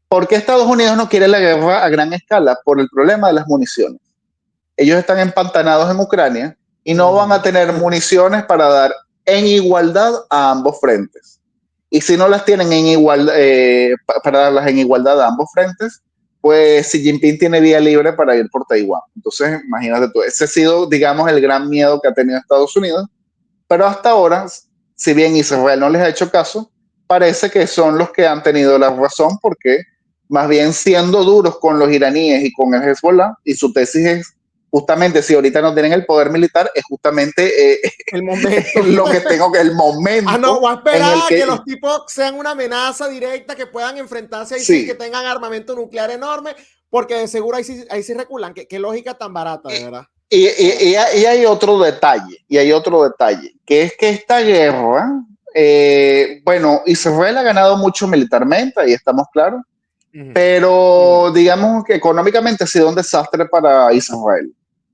¿Por qué Estados Unidos no quiere la guerra a gran escala? Por el problema de las municiones. Ellos están empantanados en Ucrania y no van a tener municiones para dar en igualdad a ambos frentes. Y si no las tienen para darlas en igualdad a ambos frentes, pues Xi Jinping tiene vía libre para ir por Taiwán. Entonces, imagínate tú, ese ha sido, digamos, el gran miedo que ha tenido Estados Unidos. Pero hasta ahora, si bien Israel no les ha hecho caso, parece que son los que han tenido la razón, porque más bien siendo duros con los iraníes y con el Hezbollah, y su tesis es justamente, si ahorita no tienen el poder militar, es justamente el momento. lo que tengo que el momento. No, voy a esperar en el que los tipos sean una amenaza directa, que puedan enfrentarse ahí sí, que tengan armamento nuclear enorme, porque de seguro ahí sí reculan. Qué lógica tan barata, de verdad. Y hay otro detalle, que es que esta guerra, bueno, Israel ha ganado mucho militarmente, ahí estamos claros, pero digamos que económicamente ha sido un desastre para Israel.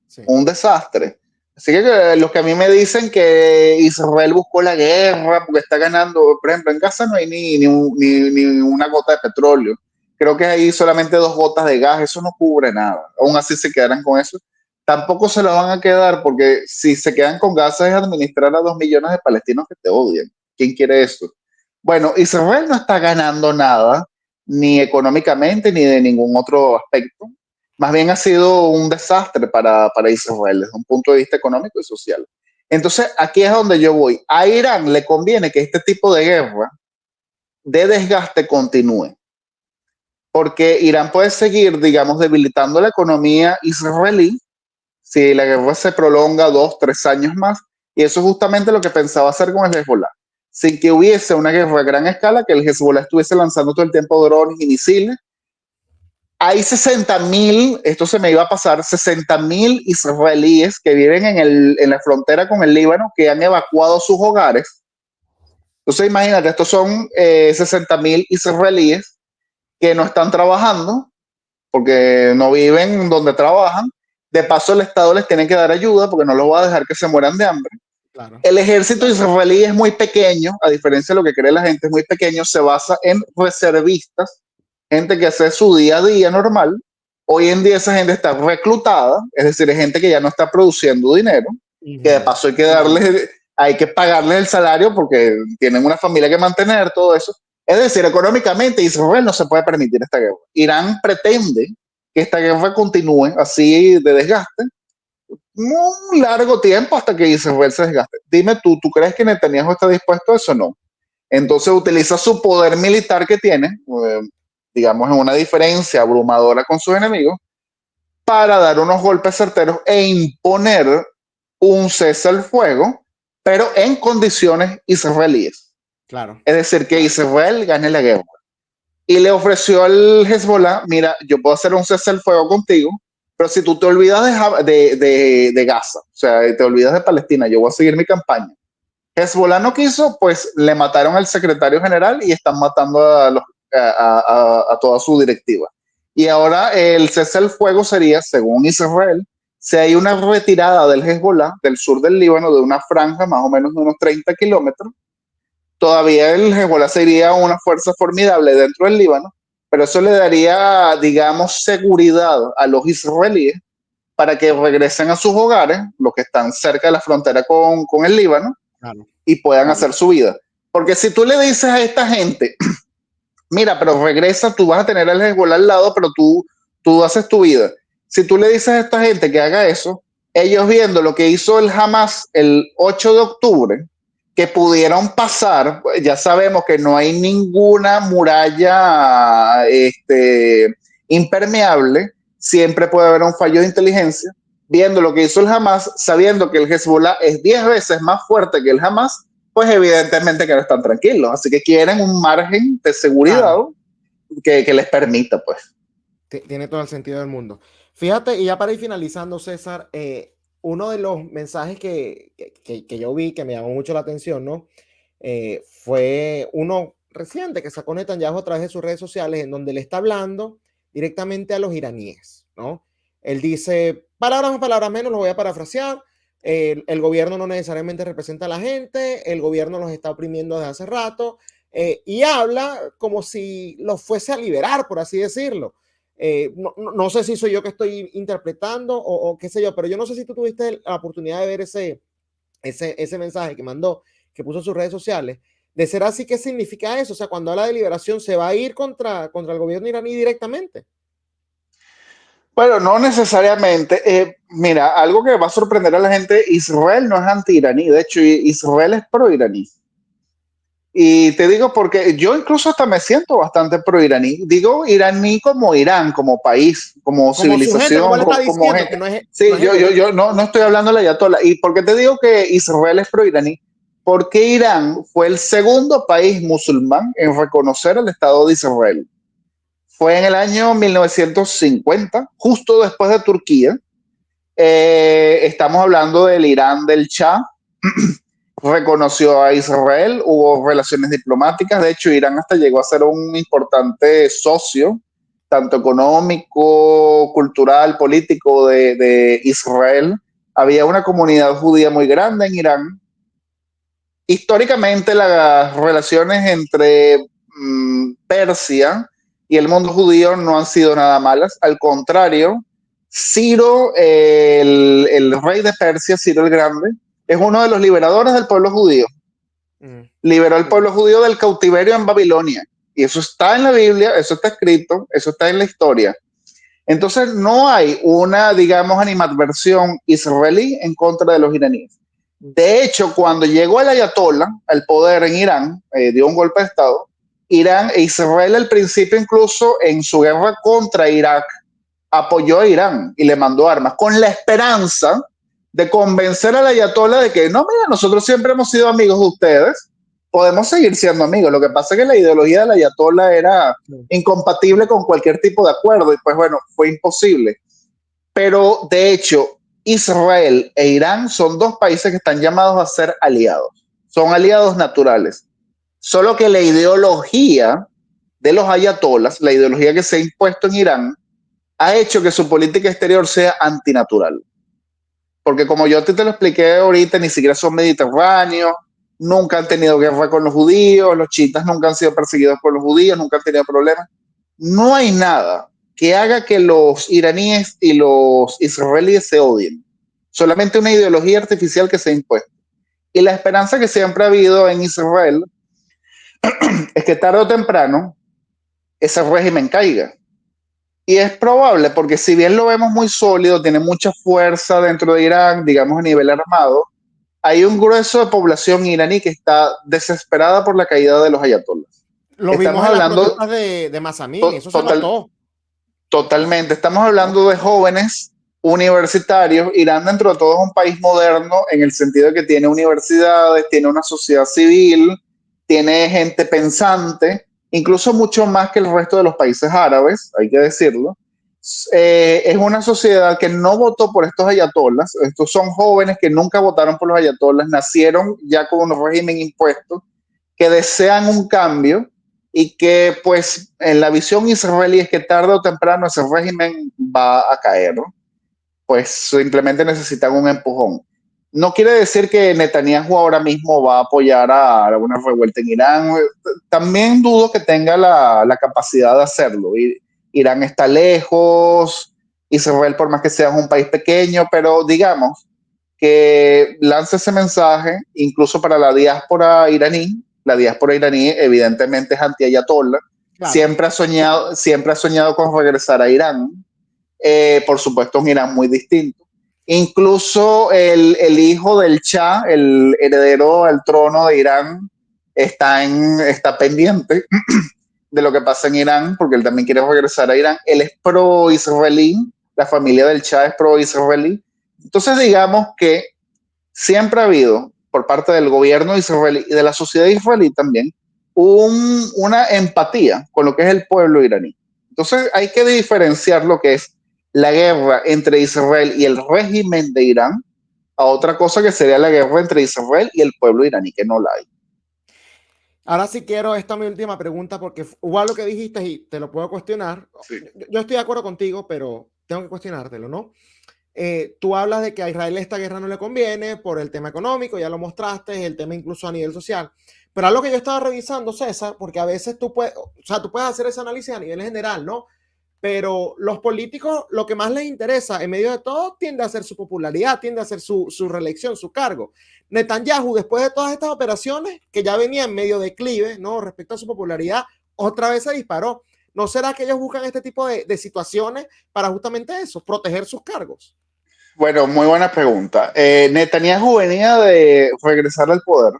Sí. Un desastre. Así que los que a mí me dicen que Israel buscó la guerra porque está ganando, por ejemplo, en Gaza no hay ni una gota de petróleo. Creo que hay solamente 2 gotas de gas, eso no cubre nada. Aún así se quedarán con eso. tampoco se la van a quedar, porque si se quedan con Gaza es administrar a 2 millones de palestinos que te odian. ¿Quién quiere eso? Bueno, Israel no está ganando nada, ni económicamente, ni de ningún otro aspecto. Más bien ha sido un desastre para Israel desde un punto de vista económico y social. Entonces, aquí es donde yo voy. A Irán le conviene que este tipo de guerra de desgaste continúe, porque Irán puede seguir, digamos, debilitando la economía israelí si la guerra se prolonga 2, 3 años más, y eso es justamente lo que pensaba hacer con el Hezbollah. Sin que hubiese una guerra a gran escala, que el Hezbollah estuviese lanzando todo el tiempo drones y misiles. Hay 60.000, esto se me iba a pasar, 60.000 israelíes que viven en la frontera con el Líbano, que han evacuado sus hogares. Entonces imagínate, estos son 60.000 israelíes que no están trabajando, porque no viven donde trabajan. De paso, el Estado les tiene que dar ayuda porque no los va a dejar que se mueran de hambre. Claro. El ejército israelí es muy pequeño, a diferencia de lo que cree la gente, es muy pequeño, se basa en reservistas, gente que hace su día a día normal. Hoy en día esa gente está reclutada, es decir, es gente que ya no está produciendo dinero, que de paso hay que pagarles el salario porque tienen una familia que mantener, todo eso. Es decir, económicamente Israel no se puede permitir esta guerra. Irán pretende que esta guerra continúe así de desgaste un largo tiempo hasta que Israel se desgaste. Dime tú crees que Netanyahu está dispuesto a eso o no? Entonces utiliza su poder militar que tiene, digamos en una diferencia abrumadora con sus enemigos, para dar unos golpes certeros e imponer un cese al fuego, pero en condiciones israelíes. Claro. Es decir, que Israel gane la guerra. Y le ofreció al Hezbollah, mira, yo puedo hacer un cese al fuego contigo, pero si tú te olvidas de Gaza, o sea, te olvidas de Palestina, yo voy a seguir mi campaña. Hezbollah no quiso, pues le mataron al secretario general y están matando a toda su directiva. Y ahora el cese al fuego sería, según Israel, si hay una retirada del Hezbollah del sur del Líbano de una franja más o menos de unos 30 kilómetros, todavía el Hezbollah sería una fuerza formidable dentro del Líbano, pero eso le daría, digamos, seguridad a los israelíes para que regresen a sus hogares, los que están cerca de la frontera con el Líbano, Claro. y puedan hacer su vida. Porque si tú le dices a esta gente, mira, pero regresa, tú vas a tener al Hezbollah al lado, pero tú haces tu vida. Si tú le dices a esta gente que haga eso, ellos viendo lo que hizo el Hamas el 8 de octubre, que pudieron pasar, ya sabemos que no hay ninguna muralla impermeable, siempre puede haber un fallo de inteligencia. Viendo lo que hizo el Hamas, sabiendo que el Hezbollah es 10 veces más fuerte que el Hamas, pues evidentemente que no están tranquilos. Así que quieren un margen de seguridad Claro. que les permita, pues. Tiene todo el sentido del mundo. Fíjate, y ya para ir finalizando, César, uno de los mensajes que yo vi que me llamó mucho la atención, ¿no? Fue uno reciente que sacó Netanyahu a través de sus redes sociales, en donde le está hablando directamente a los iraníes, ¿no? Él dice, palabras más, palabras menos, lo voy a parafrasear. El gobierno no necesariamente representa a la gente, el gobierno los está oprimiendo desde hace rato, y habla como si los fuese a liberar, por así decirlo. No sé si soy yo que estoy interpretando o qué sé yo, pero yo no sé si tú tuviste la oportunidad de ver ese mensaje que mandó, que puso en sus redes sociales. De ser así, ¿qué significa eso? O sea, cuando habla de liberación, ¿se va a ir contra el gobierno iraní directamente? Bueno, no necesariamente. Mira, algo que va a sorprender a la gente, Israel no es anti-iraní, de hecho, Israel es pro-iraní. Y te digo porque yo incluso hasta me siento bastante pro-iraní. Digo iraní como Irán, como país, como Como su gente, como civilización, él está como diciendo, que gente. no es, no Sí, es el gobierno. yo no estoy hablando de la ayatollah. ¿Y por qué te digo que Israel es pro-iraní? Porque Irán fue el segundo país musulmán en reconocer el Estado de Israel. Fue en el año 1950, justo después de Turquía. Estamos hablando del Irán del Shah, reconoció a Israel, hubo relaciones diplomáticas, de hecho Irán hasta llegó a ser un importante socio, tanto económico, cultural, político de Israel. Había una comunidad judía muy grande en Irán. Históricamente las relaciones entre Persia y el mundo judío no han sido nada malas, al contrario, Ciro, el rey de Persia, Ciro el Grande, es uno de los liberadores del pueblo judío. Liberó al pueblo judío del cautiverio en Babilonia. Y eso está en la Biblia, eso está escrito, eso está en la historia. Entonces no hay una, digamos, animadversión israelí en contra de los iraníes. De hecho, cuando llegó el ayatollah al poder en Irán, dio un golpe de Estado, Irán e Israel al principio incluso en su guerra contra Irak apoyó a Irán y le mandó armas con la esperanza de convencer al ayatollah de que no, mira, nosotros siempre hemos sido amigos de ustedes, podemos seguir siendo amigos. Lo que pasa es que la ideología del ayatollah era incompatible con cualquier tipo de acuerdo y pues bueno, fue imposible. Pero de hecho, Israel e Irán son dos países que están llamados a ser aliados, son aliados naturales. Solo que la ideología de los ayatolás, la ideología que se ha impuesto en Irán, ha hecho que su política exterior sea antinatural. Porque como yo te lo expliqué ahorita, ni siquiera son mediterráneos, nunca han tenido guerra con los judíos, los chiitas nunca han sido perseguidos por los judíos, nunca han tenido problemas. No hay nada que haga que los iraníes y los israelíes se odien. Solamente una ideología artificial que se ha impuesto. Y la esperanza que siempre ha habido en Israel es que tarde o temprano ese régimen caiga. Y es probable, porque si bien lo vemos muy sólido, tiene mucha fuerza dentro de Irán, digamos a nivel armado, hay un grueso de población iraní que está desesperada por la caída de los ayatolás. Lo Estamos vimos en las hablando protestas de Masamín, eso se notó. Totalmente, estamos hablando de jóvenes universitarios. Irán dentro de todo es un país moderno en el sentido de que tiene universidades, tiene una sociedad civil, tiene gente pensante, incluso mucho más que el resto de los países árabes, hay que decirlo. Es una sociedad que no votó por estos ayatolás. Estos son jóvenes que nunca votaron por los ayatolás, nacieron ya con un régimen impuesto, que desean un cambio y que pues en la visión israelí es que tarde o temprano ese régimen va a caer, ¿no? Pues simplemente necesitan un empujón. No quiere decir que Netanyahu ahora mismo va a apoyar a una revuelta en Irán. También dudo que tenga la capacidad de hacerlo. Irán está lejos, Israel por más que sea un país pequeño, pero digamos que lance ese mensaje incluso para la diáspora iraní. La diáspora iraní evidentemente es anti-ayatollah. Claro. Siempre ha soñado con regresar a Irán. Por supuesto, un Irán muy distinto. Incluso el hijo del Shah, el heredero al trono de Irán, está pendiente de lo que pasa en Irán, porque él también quiere regresar a Irán. Él es pro-israelí, la familia del Shah es pro-israelí. Entonces, digamos que siempre ha habido, por parte del gobierno israelí y de la sociedad israelí también, una empatía con lo que es el pueblo iraní. Entonces, hay que diferenciar lo que es la guerra entre Israel y el régimen de Irán a otra cosa que sería la guerra entre Israel y el pueblo iraní, que no la hay. Ahora sí quiero, esta mi última pregunta, porque hubo algo que dijiste y te lo puedo cuestionar. Sí. Yo estoy de acuerdo contigo, pero tengo que cuestionártelo, ¿no? Tú hablas de que a Israel esta guerra no le conviene por el tema económico, ya lo mostraste, el tema incluso a nivel social. Pero algo que yo estaba revisando, César, porque a veces tú puedes hacer ese análisis a nivel general, ¿no? Pero los políticos, lo que más les interesa en medio de todo, tiende a ser su popularidad, tiende a ser su reelección, su cargo. Netanyahu, después de todas estas operaciones, que ya venía en medio declive, ¿no? Respecto a su popularidad, otra vez se disparó. ¿No será que ellos buscan este tipo de situaciones para justamente eso, proteger sus cargos? Bueno, muy buena pregunta. Netanyahu venía de regresar al poder.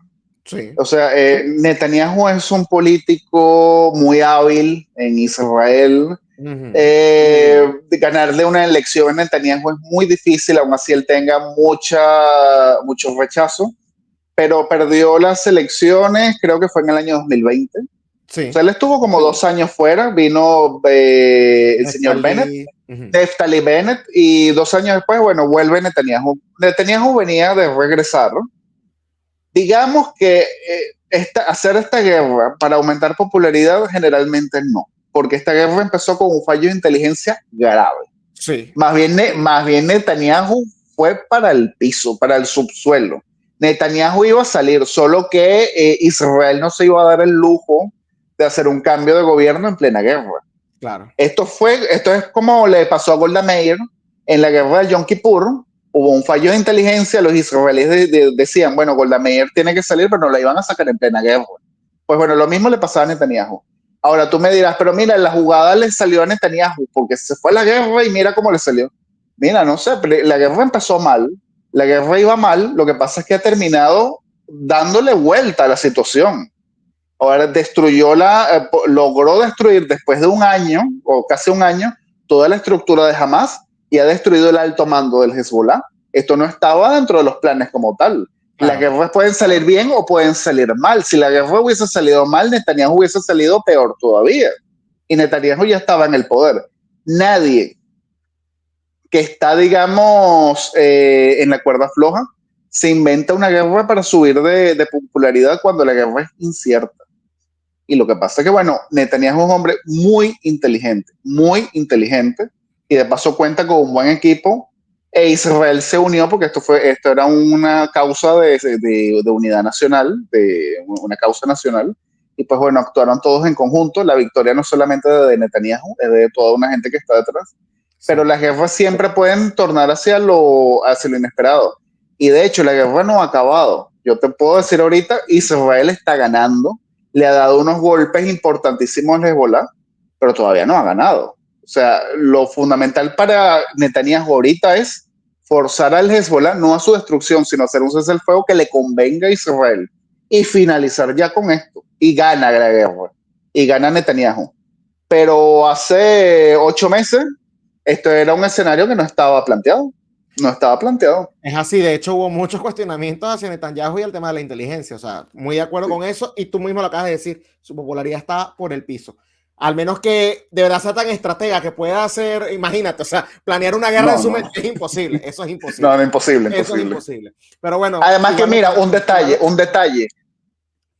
Sí. O sea, Netanyahu es un político muy hábil en Israel. Ganarle una elección a Netanyahu es muy difícil, aún así él tenga mucho rechazo, pero perdió las elecciones, creo que fue en el año 2020. Sí. O sea, él estuvo como 2 años fuera, vino el señor Bennett, Naftali Bennett, y 2 años después, bueno, vuelve Netanyahu. Netanyahu venía de regresar, ¿no? Digamos que hacer esta guerra para aumentar popularidad generalmente no, porque esta guerra empezó con un fallo de inteligencia grave. Sí. Más bien Netanyahu fue para el piso, para el subsuelo. Netanyahu iba a salir, solo que Israel no se iba a dar el lujo de hacer un cambio de gobierno en plena guerra. Claro. Esto es como le pasó a Golda Meir En la guerra de Yom Kippur hubo un fallo de inteligencia, los israelíes decían, bueno, Golda Meir tiene que salir, pero no la iban a sacar en plena guerra. Pues bueno, lo mismo le pasaba a Netanyahu. Ahora tú me dirás, pero mira, la jugada le salió a Netanyahu porque se fue a la guerra y mira cómo le salió. Mira, no sé, la guerra empezó mal, la guerra iba mal, lo que pasa es que ha terminado dándole vuelta a la situación. Ahora logró destruir después de un año, o casi un año, toda la estructura de Hamas y ha destruido el alto mando del Hezbollah. Esto no estaba dentro de los planes como tal. Claro. Las guerras pueden salir bien o pueden salir mal. Si la guerra hubiese salido mal, Netanyahu hubiese salido peor todavía. Y Netanyahu ya estaba en el poder. Nadie que está, digamos, en la cuerda floja se inventa una guerra para subir de popularidad cuando la guerra es incierta. Y lo que pasa es que, bueno, Netanyahu es un hombre muy inteligente, y de paso cuenta con un buen equipo, e Israel se unió porque esto era una causa de unidad nacional, de una causa nacional, y pues bueno, actuaron todos en conjunto. La victoria no solamente de Netanyahu, es de toda una gente que está detrás, pero las guerras siempre pueden tornar hacia lo inesperado. Y de hecho, la guerra no ha acabado. Yo te puedo decir ahorita, Israel está ganando, le ha dado unos golpes importantísimos a Hezbollah, pero todavía no ha ganado. O sea, lo fundamental para Netanyahu ahorita es forzar al Hezbollah no a su destrucción, sino hacer un cese al fuego que le convenga a Israel y finalizar ya con esto. Y gana la guerra. Y gana Netanyahu. Pero hace 8 meses, esto era un escenario que no estaba planteado. No estaba planteado. Es así, de hecho hubo muchos cuestionamientos hacia Netanyahu y el tema de la inteligencia, o sea, muy de acuerdo con eso, y tú mismo lo acabas de decir, su popularidad está por el piso. Al menos que de verdad sea tan estratega que pueda hacer, imagínate, o sea, planear una guerra en su mente es imposible, eso es imposible. No, imposible. Eso es imposible. Pero bueno. Además que mira, un detalle.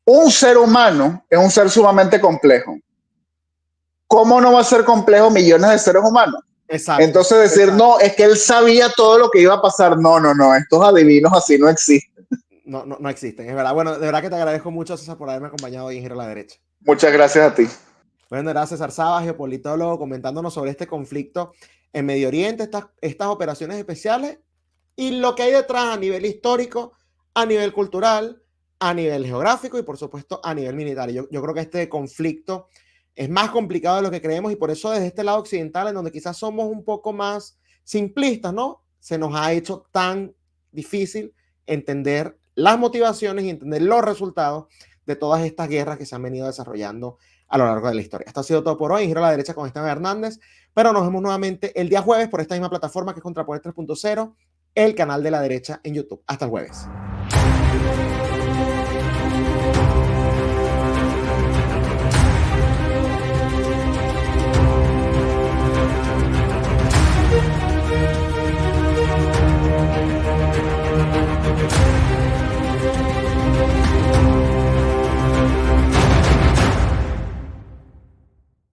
Un ser humano es un ser sumamente complejo. ¿Cómo no va a ser complejo millones de seres humanos? Exacto. Entonces decir, no, es que él sabía todo lo que iba a pasar. No, estos adivinos así no existen. No existen, es verdad. Bueno, de verdad que te agradezco mucho, César, por haberme acompañado hoy en Giro a la Derecha. Muchas gracias a ti. Bueno, era César Saba, geopolitólogo, comentándonos sobre este conflicto en Medio Oriente, estas operaciones especiales y lo que hay detrás a nivel histórico, a nivel cultural, a nivel geográfico y por supuesto a nivel militar. Yo creo que este conflicto es más complicado de lo que creemos y por eso desde este lado occidental, en donde quizás somos un poco más simplistas, ¿no? Se nos ha hecho tan difícil entender las motivaciones y entender los resultados de todas estas guerras que se han venido desarrollando a lo largo de la historia. Esto ha sido todo por hoy en Giro a la Derecha con Esteban Hernández, pero nos vemos nuevamente el día jueves por esta misma plataforma que es Contrapoder 3.0, el canal de la derecha en YouTube. Hasta el jueves.